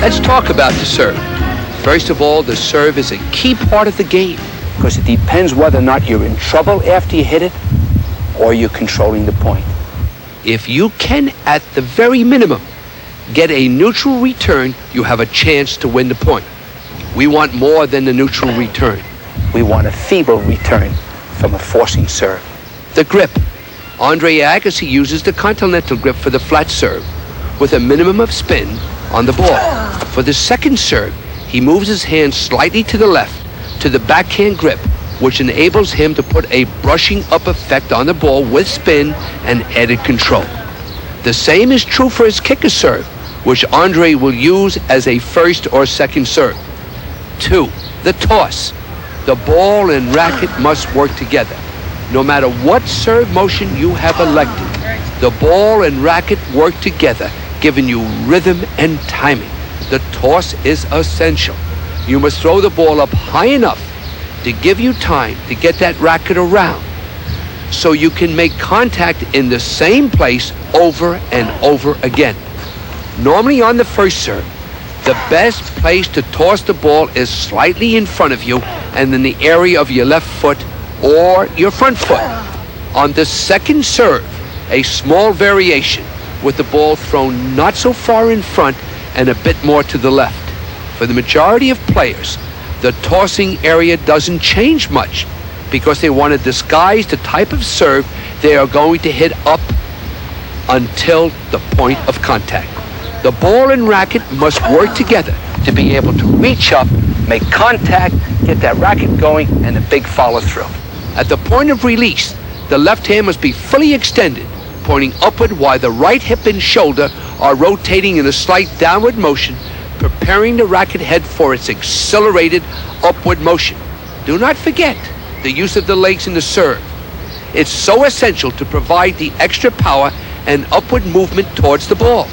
Let's talk about the serve. First of all, the serve is a key part of the game because it depends whether or not you're in trouble after you hit it or you're controlling the point. If you can, at the very minimum, get a neutral return, you have a chance to win the point. We want more than the neutral return. We want a feeble return from a forcing serve. The grip. Andre Agassi uses the continental grip for the flat serve with a minimum of spin on the ball. For the second serve, he moves his hand slightly to the left to the backhand grip, which enables him to put a brushing up effect on the ball with spin and added control. The same is true for his kicker serve, which Andre will use as a first or second serve. 2. The toss. The ball and racket must work together. No matter what serve motion you have elected, the ball and racket work together, giving you rhythm and timing. The toss is essential. You must throw the ball up high enough to give you time to get that racket around so you can make contact in the same place over and over again. Normally on the first serve, the best place to toss the ball is slightly in front of you and in the area of your left foot or your front foot. On the second serve, a small variation with the ball thrown not so far in front and a bit more to the left. For the majority of players, the tossing area doesn't change much because they want to disguise the type of serve they are going to hit up until the point of contact. The ball and racket must work together to be able to reach up, make contact, get that racket going, and a big follow through. At the point of release, the left hand must be fully extended, pointing upward while the right hip and shoulder are rotating in a slight downward motion, preparing the racket head for its accelerated upward motion. Do not forget the use of the legs in the serve. It's so essential to provide the extra power and upward movement towards the ball.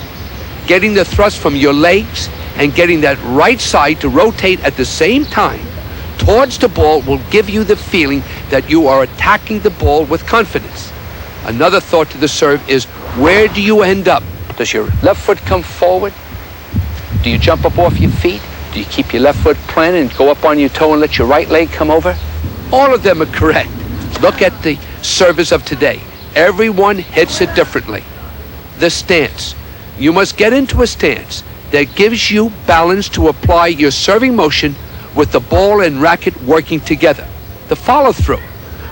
Getting the thrust from your legs and getting that right side to rotate at the same time towards the ball will give you the feeling that you are attacking the ball with confidence. Another thought to the serve is, where do you end up? Does your left foot come forward? Do you jump up off your feet? Do you keep your left foot planted and go up on your toe and let your right leg come over? All of them are correct. Look at the service of today. Everyone hits it differently. The stance. You must get into a stance that gives you balance to apply your serving motion with the ball and racket working together. The follow through.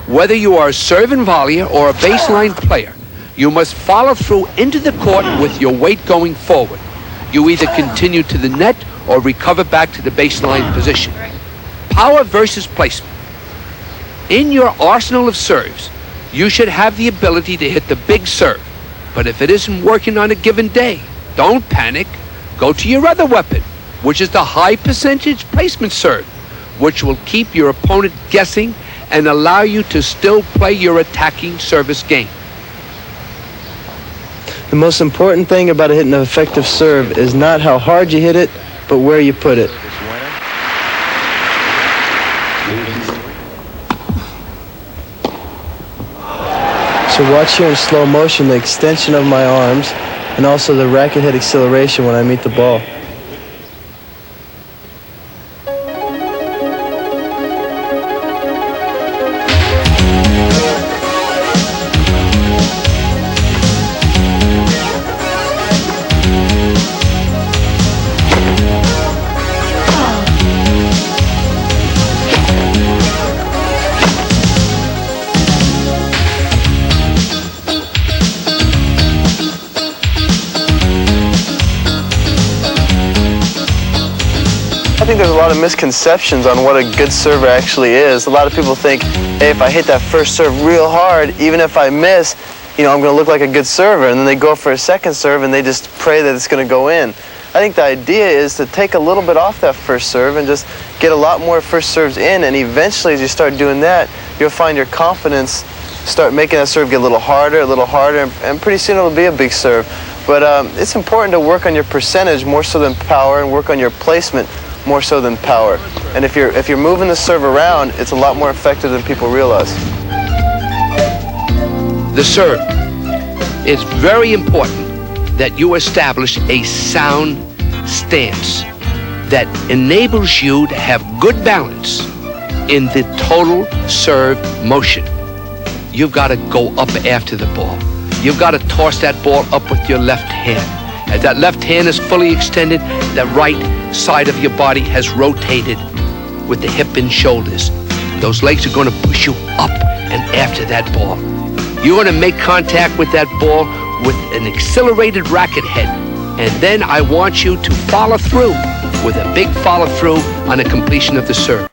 Whether you are a serve and volleyer or a baseline player, you must follow through into the court with your weight going forward. You either continue to the net or recover back to the baseline position. Power versus placement. In your arsenal of serves, you should have the ability to hit the big serve. But if it isn't working on a given day, don't panic. Go to your other weapon, which is the high percentage placement serve, which will keep your opponent guessing and allow you to still play your attacking service game. The most important thing about hitting an effective serve is not how hard you hit it, but where you put it. So watch here in slow motion the extension of my arms and also the racket head acceleration when I meet the ball. I think there's a lot of misconceptions on what a good server actually is. A lot of people think, hey, if I hit that first serve real hard, even if I miss, I'm going to look like a good server. And then they go for a second serve and they just pray that it's going to go in. I think the idea is to take a little bit off that first serve and just get a lot more first serves in. And eventually, as you start doing that, you'll find your confidence start making that serve get a little harder, and pretty soon it'll be a big serve. But it's important to work on your percentage more so than power and work on your placement more so than power. And if you're moving the serve around, it's a lot more effective than people realize. The serve. It's very important that you establish a sound stance that enables you to have good balance in the total serve motion. You've got to go up after the ball. You've got to toss that ball up with your left hand. As that left hand is fully extended, the right side of your body has rotated with the hip and shoulders. Those legs are going to push you up and after that ball. You're going to make contact with that ball with an accelerated racket head. And then I want you to follow through with a big follow through on the completion of the serve.